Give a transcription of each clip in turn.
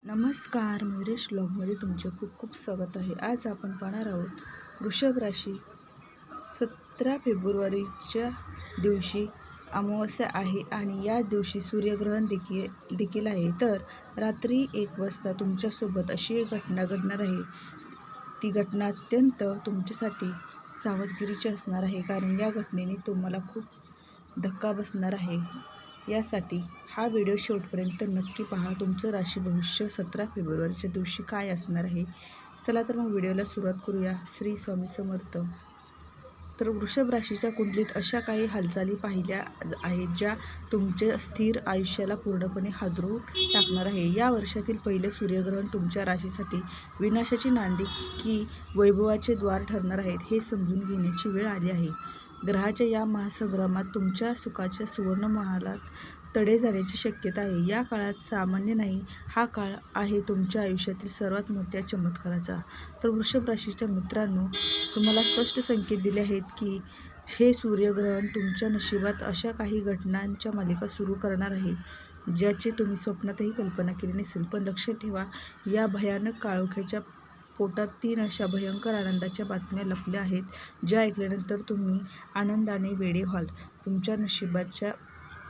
नमस्कार, मयुरेश ब्लॉगमध्ये तुमचे खूप खूप स्वागत आहे. आज आपण पाहणार आहोत वृषभ राशी. 17 फेब्रुवारीच्या दिवशी अमावस्या आहे आणि या दिवशी सूर्यग्रहण देखील आहे. तर रात्री 1 वाजता तुमच्यासोबत अशी एक घटना घडणार आहे. ती घटना अत्यंत तुमच्यासाठी सावधगिरीची असणार आहे, कारण या घटनेने तुम्हाला खूप धक्का बसणार आहे. यासाठी हा व्हिडिओ शेवटपर्यंत नक्की पहा. तुमचं राशी भविष्य 17 फेब्रुवारीच्या दिवशी काय असणार आहे. चला तर मग व्हिडिओला सुरुवात करूया. श्री स्वामी समर्थ. तर वृषभ राशीच्या कुंडलीत अशा काही हालचाली पाहिल्या आहेत ज्या तुमच्या स्थिर आयुष्याला पूर्णपणे हादरून टाकणार आहे. या वर्षातील पहिले सूर्यग्रहण तुमच्या राशीसाठी विनाशाची नांदी की वैभवाचे द्वार ठरणार आहेत हे समजून घेण्याची वेळ आली आहे. ग्रहाच्या या महासंग्रामात तुमच्या सुखाच्या सुवर्णमहालात तडे जाण्याची शक्यता आहे. या काळात सामान्य नाही, हा काळ आहे तुमच्या आयुष्यातील सर्वात मोठ्या चमत्काराचा. तर वृषभ राशीच्या मित्रांनो, तुम्हाला स्पष्ट संकेत दिले आहेत की हे सूर्यग्रहण तुमच्या नशिबात अशा काही घटनांच्या मालिका सुरू करणार आहे ज्याची तुम्ही स्वप्नातही कल्पना केली नसेल. पण लक्षात ठेवा, या भयानक काळोख्याच्या पोटात 3 अशा भयंकर आनंदाच्या बातम्या लपल्या आहेत ज्या ऐकल्यानंतर तुम्ही आनंदाने वेडे व्हाल. तुमच्या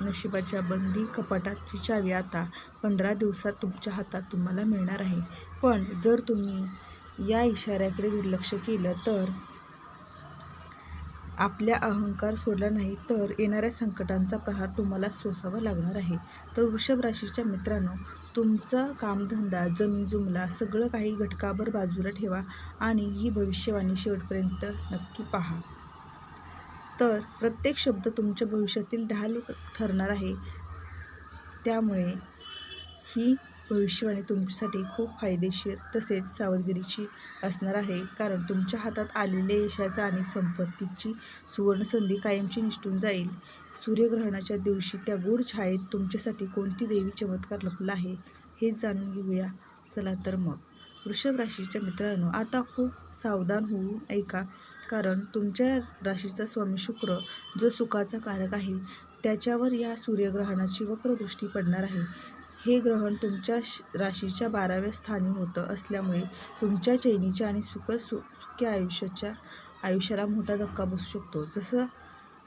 नशिबाच्या बंदी कपाटाची चावी आता 15 दिवसात तुमच्या हातात तुम्हाला मिळणार आहे. पण जर तुम्ही या इशाऱ्याकडे दुर्लक्ष केलं तर आपल्या अहंकार सोडला नाही तर येणाऱ्या संकटांचा प्रहार तुम्हाला सोसावा लागणार आहे. तर वृषभ राशीच्या मित्रांनो, तुमचा कामधंदा, जमीन जुमला सगळं काही घटकाभर बाजूला ठेवा आणि ही भविष्यवाणी शेवटपर्यंत नक्की पहा. तर प्रत्येक शब्द तुमच्या भविष्यातील ढाल ठरणार आहे. त्यामुळे ही भविष्यवाणी तुमच्यासाठी खूप फायदेशीर तसेच सावधगिरीची असणार आहे, कारण तुमच्या हातात आलेल्या यशाचा आणि संपत्तीची सुवर्णसंधी कायमची निसटून जाईल. सूर्यग्रहणाच्या दिवशी त्या गूढ छायेत तुमच्यासाठी कोणती दैवी चमत्कार लपला आहे हे जाणून घेऊया. चला तर मग. वृषभ राशीच्या मित्रांनो, आता खूप सावधान होऊन ऐका, कारण तुमच्या राशीचा स्वामी शुक्र, जो सुखाचा कारक आहे, त्याच्यावर या सूर्यग्रहणाची वक्रदृष्टी पडणार आहे. हे ग्रहण तुमच्या राशीच्या 12व्या स्थानी होत असल्यामुळे तुमच्या चैनीच्या आणि सुख्या आयुष्याला मोठा धक्का बसू शकतो. जसं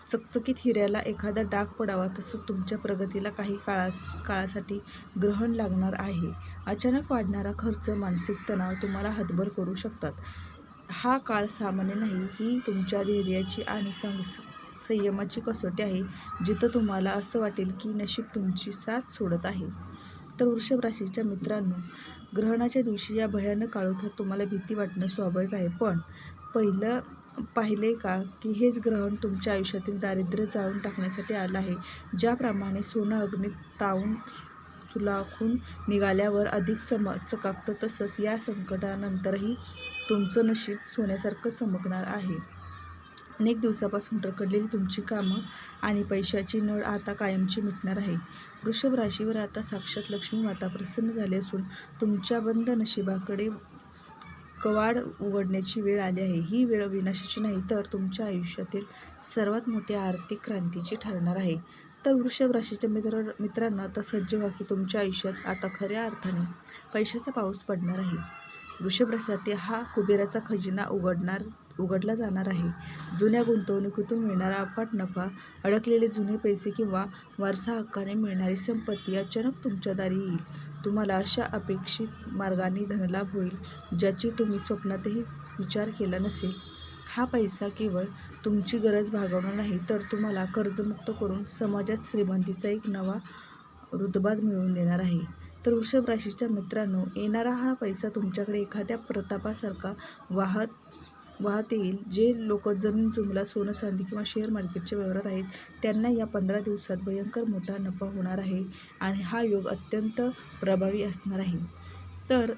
चकचकीत हिऱ्याला एखादा डाग पडावा, तसं तुमच्या प्रगतीला काही काळासाठी ग्रहण लागणार आहे. अचानक वाढणारा खर्च, मानसिक तणाव तुम्हाला हतबल करू शकतात. हा काळ सामान्य नाही, ही तुमच्या धैर्याची आणि संयमाची कसोटी आहे, जिथं तुम्हाला असं वाटेल की नशीब तुमची साथ सोडत आहे. तर वृषभ राशीच्या मित्रांनो, ग्रहणाच्या दिवशी या भयानक काळोख्यात तुम्हाला भीती वाटणं स्वाभाविक आहे. पण पाहिले का की हेच ग्रहण तुमच्या आयुष्यातील दारिद्र्य जाळून टाकण्यासाठी आलं आहे. ज्याप्रमाणे सोनं अग्नीत तावून सुलाखून निघाल्यावर अधिक चकाकतं, तसंच या संकटानंतरही तुमचं नशीब सोन्यासारखं चमकणार आहे. अनेक दिवसापासून रखडलेली तुमची कामं आणि पैशाची नळ आता कायमची मिटणार आहे. वृषभ राशीवर आता साक्षात लक्ष्मी माता प्रसन्न झाली असून तुमच्या बंद नशिबाकडे कवाड उघडण्याची वेळ आली आहे. ही वेळ विनाशाची नाही, तर तुमच्या आयुष्यातील सर्वात मोठ्या आर्थिक क्रांतीची ठरणार आहे. तर वृषभ राशीच्या मित्रांनो, आता सज्ज व्हा की तुमच्या आयुष्यात आता खऱ्या अर्थाने पैशाचा पाऊस पडणार आहे. वृषभ राशीसाठी हा कुबेराचा खजिना उघडला जाणार आहे. जुन्या गुंतवणुकीतून मिळणारा अफाट नफा, अडकलेले जुने पैसे किंवा वारसा हक्काने मिळणारी संपत्ती अचानक तुमच्या दारी येईल. तुम्हाला अशा अपेक्षित मार्गाने धनलाभ होईल ज्याची तुम्ही स्वप्नातही विचार केला नसेल. हा पैसा केवळ तुमची गरज भागवणार नाही, तर तुम्हाला कर्जमुक्त करून समाजात श्रीमंतीचा एक नवा रुतबा मिळवून देणार आहे. तर वृषभ राशीच्या मित्रांनो, येणारा हा पैसा तुमच्याकडे एखाद्या प्रतापासारखा वाहत येईल. जे लोक जमीन जुमला, सोनं चांदी किंवा शेअर मार्केटच्या व्यवहारात आहेत, त्यांना या 15 दिवसात भयंकर मोठा नफा होणार आहे आणि हा योग अत्यंत प्रभावी असणार आहे. तर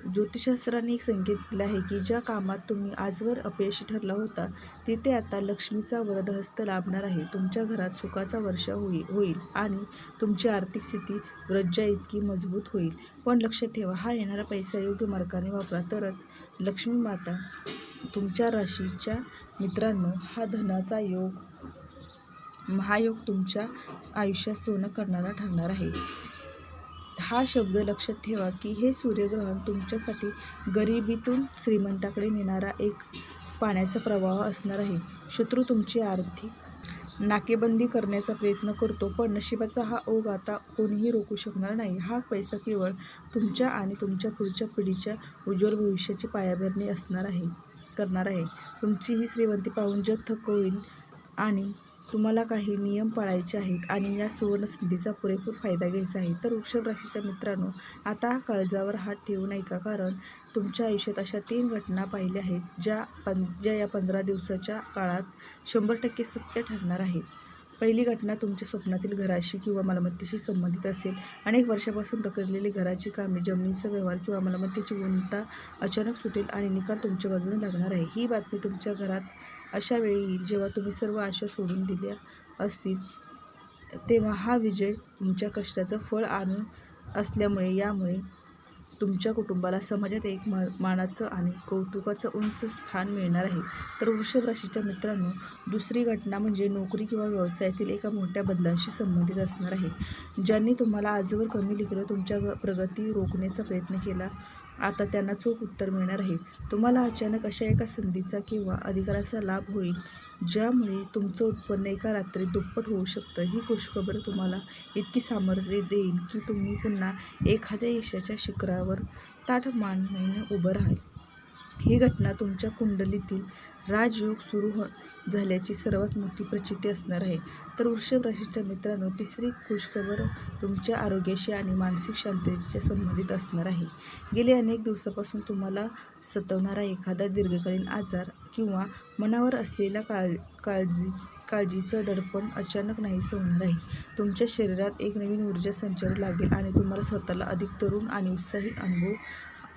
ज्योतिषशास्त्राने एक संकेत दिला आहे की ज्या कामात तुम्ही आजवर अपयशी ठरला होता, तिथे आता लक्ष्मीचा वरदहस्त लाभणार आहे. तुमच्या घरात सुखाचा वर्षा होईल आणि तुमची आर्थिक स्थिती व्रज्जा इतकी मजबूत होईल. पण लक्षात ठेवा, हा येणारा पैसा योग्य मार्गाने वापरा, तरच लक्ष्मी माता तुमच्या राशीच्या मित्रांनो, हा धनाचा महायोग तुमच्या आयुष्यात सोनं करणारा ठरणार आहे. हा शब्द लक्षात ठेवा की हे सूर्यग्रहण तुमच्यासाठी गरिबीतून श्रीमंताकडे नेणारा एक पाण्याचा प्रवाह असणार आहे. शत्रू तुमची आर्थिक नाकेबंदी करण्याचा प्रयत्न करतो, पण नशिबाचा हा ओघ आता कोणीही रोखू शकणार नाही. हा पैसा केवळ तुमच्या आणि तुमच्या पुढच्या पिढीच्या उज्ज्वल भविष्याची पायाभरणी करणार आहे. तुमची ही श्रीमंती पाहून जग थक्क होईल आणि तुम्हाला काही नियम पाळायचे आहेत आणि या सुवर्ण संधीचा पुरेपूर फायदा घ्यायचा आहे. तर वृषभ राशीच्या मित्रांनो, आता काळजावर हात ठेवून ऐका, कारण तुमच्या आयुष्यात अशा 3 घटना पाहिल्या आहेत ज्या या 15 दिवसाच्या काळात 100% सत्य ठरणार आहेत. पहिली घटना तुमच्या स्वप्नातील घराशी किंवा मालमत्तेशी संबंधित असेल. अनेक वर्षापासून रखडलेली घराची कामे, जमिनीचा व्यवहार किंवा मालमत्तेची गुंता अचानक सुटेल आणि निकाल तुमच्या बाजूने लागणार आहे. ही बातमी तुमच्या घरात अशा वेळी येईल जेव्हा तुम्ही सर्व आशा सोडून दिल्या असतील. तेव्हा हा विजय तुमच्या कष्टाचं फळ आणून असल्यामुळे यामुळे तुमच्या कुटुंबाला समाजात एक मानाचं आणि कौतुकाचं उंच स्थान मिळणार आहे. तर वृषभ राशीच्या मित्रांनो, दुसरी घटना म्हणजे नोकरी किंवा व्यवसायातील एका मोठ्या बदलांशी संबंधित असणार आहे. ज्यांनी तुम्हाला आजवर कमी लेखलं, तुमच्या प्रगती रोखण्याचा प्रयत्न केला, आता त्यांना चोख उत्तर मिळणार आहे. तुम्हाला अचानक अशा एका संधीचा किंवा अधिकाराचा लाभ होईल ज्यामुळे तुमचं उत्पन्न एका रात्रीत दुप्पट होऊ शकतं. ही खुशखबर तुम्हाला इतकी सामर्थ्य देईल की तुम्ही पुन्हा एखाद्या यशाच्या शिखरावर ताठ मानेने उभं राहाल. ही घटना तुमच्या कुंडलीतील राजयोग सुरू झाल्याची सर्वात मोठी प्रचिती असणार आहे. तर वृषभ राशीच्या मित्रांनो, तिसरी खुशखबर तुमच्या आरोग्याशी आणि मानसिक शांततेशी संबंधित असणार आहे. गेले अनेक दिवसापासून तुम्हाला सतावणारा एखादा दीर्घकालीन आजार किंवा मनावर असलेल्या काळजीचं दडपण अचानक नाहीसं होणार आहे. तुमच्या शरीरात एक नवीन ऊर्जा संचारू लागेल आणि तुम्हाला स्वतःला अधिक तरुण आणि उत्साही अनुभव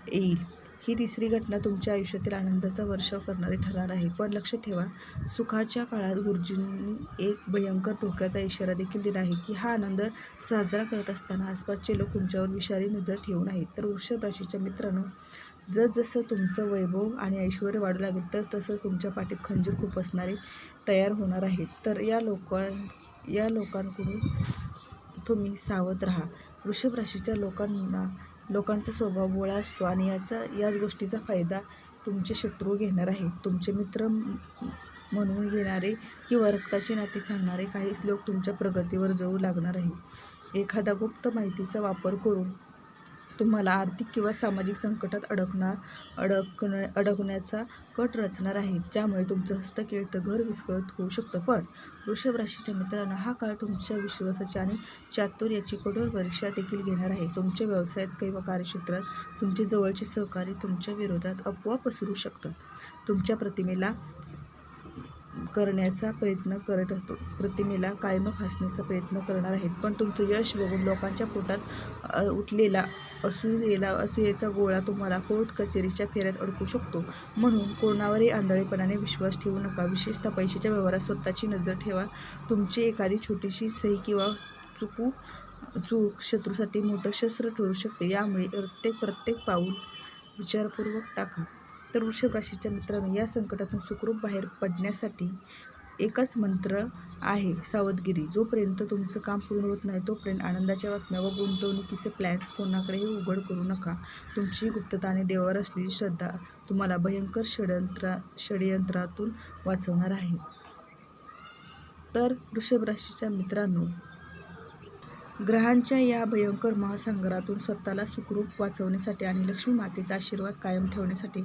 येईल. ही तिसरी घटना तुमच्या आयुष्यातील आनंदाचा वर्षाव करणारी ठरणार आहे. पण लक्षात ठेवा, सुखाच्या काळात गुरुजींनी एक भयंकर धोक्याचा इशारा देखील दिला आहे की हा आनंद साजरा करत असताना आसपासचे लोक तुमच्यावर विषारी नजर ठेवून आहेत. तर वृषभ राशीच्या मित्रांनो, जसजसं तुमचं वैभव आणि ऐश्वर्य वाढू लागेल तसतसं तुमच्या पाठीत खंजीर खुपसणारे तयार होणार आहेत. तर या लोकांकडून तुम्ही सावध राहा. वृषभ राशीच्या लोकांचा स्वभाव भोळा असतो आणि याच गोष्टीचा फायदा तुमचे शत्रू घेणार आहेत. तुमचे मित्र म्हणून घेणारे किंवा रक्ताची नाती सांगणारे काही लोक तुमच्या प्रगतीवर जळू लागणार आहे. एखादा गुप्त माहितीचा वापर करून तुम्हाला आर्थिक किंवा सामाजिक संकटात अडकण्याचा कट रचणार आहेत, ज्यामुळे तुमचं हस्तखेळतं घर विस्कळीत होऊ शकतं. पण वृषभ राशीच्या मित्रांनो, हा काळ तुमच्या विश्वासाची आणि चातुर्याची कठोर परीक्षा देखील घेणार आहे. तुमच्या व्यवसायात किंवा कार्यक्षेत्रात तुमचे जवळचे सहकारी तुमच्या विरोधात अफवा पसरवू शकतात. तुमच्या प्रतिमेला काळिमा फासण्याचा प्रयत्न करणार आहेत. पण तुमचं यश बघून लोकांच्या पोटात उठलेला असूयेचा गोळा तुम्हाला कोर्ट कचेरीच्या फेऱ्यात अडकू शकतो. म्हणून कोणावरही आंधळेपणाने विश्वास ठेवू नका. विशेषतः पैशाच्या व्यवहारात स्वतःची नजर ठेवा. तुमची एखादी छोटीशी सही किंवा चूक शत्रूसाठी मोठं शस्त्र ठरू शकते. यामुळे प्रत्येक पाऊल विचारपूर्वक टाका. तर वृषभ राशीच्या मित्रांनो, या संकटातून सुखरूप बाहेर पडण्यासाठी एकच मंत्र आहे, सावधगिरी. जोपर्यंत तुमचं काम पूर्ण होत नाही तोपर्यंत आनंदाच्या बातम्या व गुंतवणुकीचे प्लॅन्स कोणाकडेही उघड करू नका. तुमची गुप्तता आणि देवावर असलेली श्रद्धा तुम्हाला भयंकर षड्यंत्रातून वाचवणार आहे. तर वृषभ राशीच्या मित्रांनो, ग्रहांच्या या भयंकर महासंग्रामातून स्वतःला सुखरूप वाचवण्यासाठी आणि लक्ष्मी मातेचा आशीर्वाद कायम ठेवण्यासाठी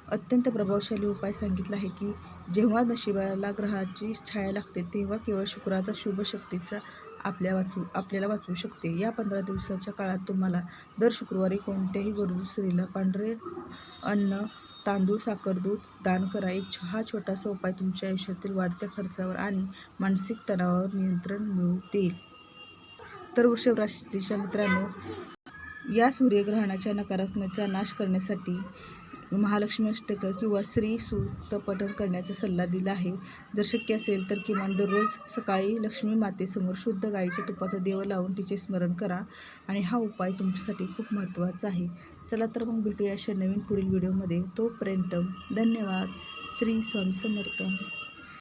अत्यंत प्रभावशाली उपाय सांगितला आहे की जेव्हा नशिबाला ग्रहाची छाया लागते तेव्हा केवळ शुक्राचा शुभ शक्तीचा आपल्याला वाचवू शकते. या 15 दिवसाच्या काळात तुम्हाला दर शुक्रवारी कोणत्याही गरजू स्त्रीला पांढरे अन्न, तांदूळ, साखर, दूध दान करा. हा छोटासा उपाय तुमच्या आयुष्यातील वाढत्या खर्चावर आणि मानसिक तणावावर नियंत्रण मिळवून देईल. तर वृषभ राशीच्या मित्रांनो, या सूर्यग्रहणाच्या नकारात्मकतेचा नाश करण्यासाठी महालक्ष्मी अष्टक किंवा श्री सूक्त पठण करण्याचा सल्ला दिला आहे. जर शक्य असेल तर किमान दररोज सकाळी लक्ष्मी मातेसमोर शुद्ध गाईच्या तुपाचा दिवा लावून तिचे स्मरण करा आणि हा उपाय तुमच्यासाठी खूप महत्त्वाचा आहे. चला तर मग भेटूया अशा नवीन पुढील व्हिडिओमध्ये. तोपर्यंत धन्यवाद. श्री स्वामी समर्थ.